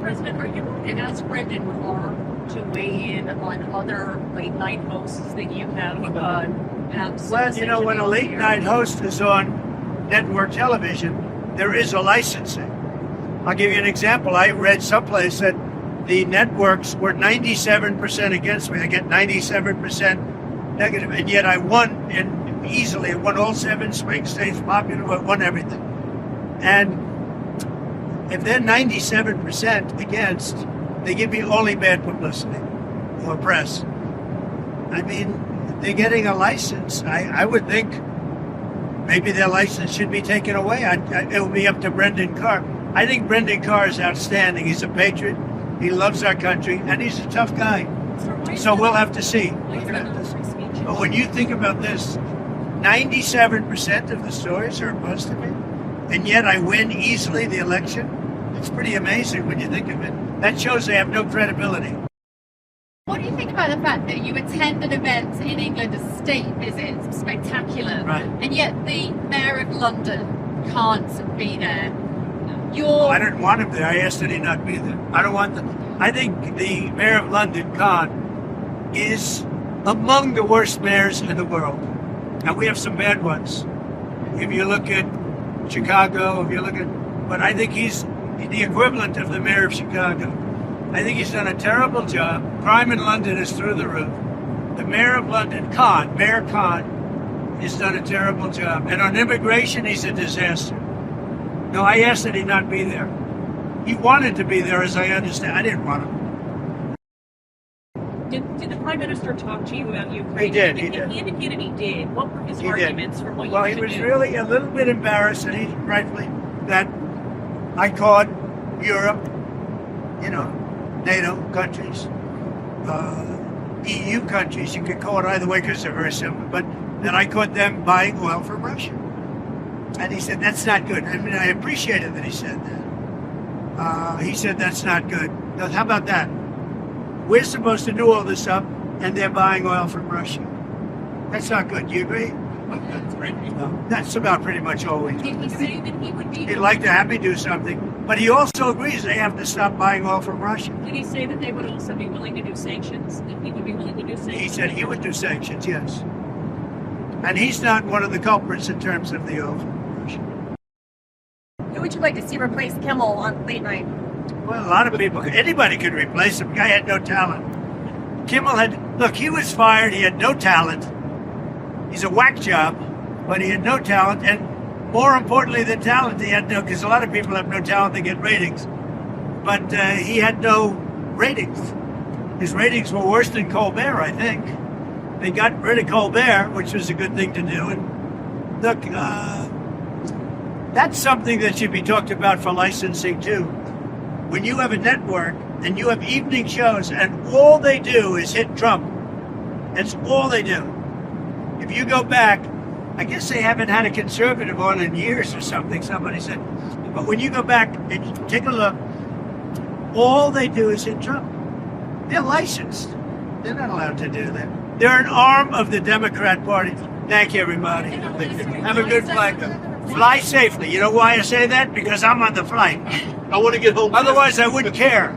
President, are you going to ask Brendan Carr to weigh in on other late night hosts that you have? Well, you know, when a late night host is on network television, there is a licensing. I'll give you an example. I read someplace that the networks were 97% against me. I get 97% negative, and yet I won easily. I won all 7 swing states, popular, I won everything. And if they're 97% against, they give me only bad publicity or press. I mean, they're getting a license. I would think maybe their license should be taken away. It will be up to Brendan Carr. I think Brendan Carr is outstanding. He's a patriot. He loves our country, and he's a tough guy. So we'll have to see. But when you think about this, 97% of the stories are opposed to me, and yet I win easily the election. It's pretty amazing when you think of it. That shows they have no credibility. What do you think about the fact that you attend an event in England, a state visit, spectacular, right, and yet the Mayor of London can't be there? I didn't want him there. I asked that he not be there. I don't want them. I think the Mayor of London, Khan, is among the worst mayors in the world. Now, we have some bad ones. If you look at Chicago, but I think he's the equivalent of the mayor of Chicago. I think he's done a terrible job. Crime in London is through the roof. The Mayor of London, Mayor Khan, has done a terrible job. And on immigration, he's a disaster. No, I asked that he not be there. He wanted to be there, as I understand. I didn't want him. Did the Prime Minister talk to you about Ukraine? He did. He indicated he did. What were his arguments for what you should do? Well, he was really a little bit embarrassed, and he rightfully, that I called Europe, NATO countries, EU countries, you could call it either way because they're very similar, but that I caught them buying oil from Russia. And he said, that's not good. I mean, I appreciated that he said that. He said, that's not good. Now, how about that? We're supposed to do all this up, and they're buying oil from Russia. That's not good. Do you agree? No, that's about pretty much all we do. Did he say that he would be... He'd like to have me do something, but he also agrees they have to stop buying oil from Russia. Did he say that they would also be willing to do sanctions? That he would be willing to do sanctions? He said he would do sanctions, yes. And he's not one of the culprits in terms of the oil from Russia. Who would you like to see replace Kimmel on late night? Well, a lot of people, anybody could replace him. The guy had no talent. Kimmel he was fired, he had no talent. He's a whack job, but he had no talent, and more importantly than talent, he had no, because a lot of people have no talent, they get ratings. But he had no ratings. His ratings were worse than Colbert, I think. They got rid of Colbert, which was a good thing to do. And look, that's something that should be talked about for licensing too. When you have a network and you have evening shows and all they do is hit Trump, that's all they do. If you go back, I guess they haven't had a conservative on in years or something, somebody said. But when you go back and you take a look, all they do is hit Trump. They're licensed. They're not allowed to do that. They're an arm of the Democrat Party. Thank you, everybody. Have a good flight. Fly safely. You know why I say that? Because I'm on the flight. I want to get home. Otherwise, I wouldn't care.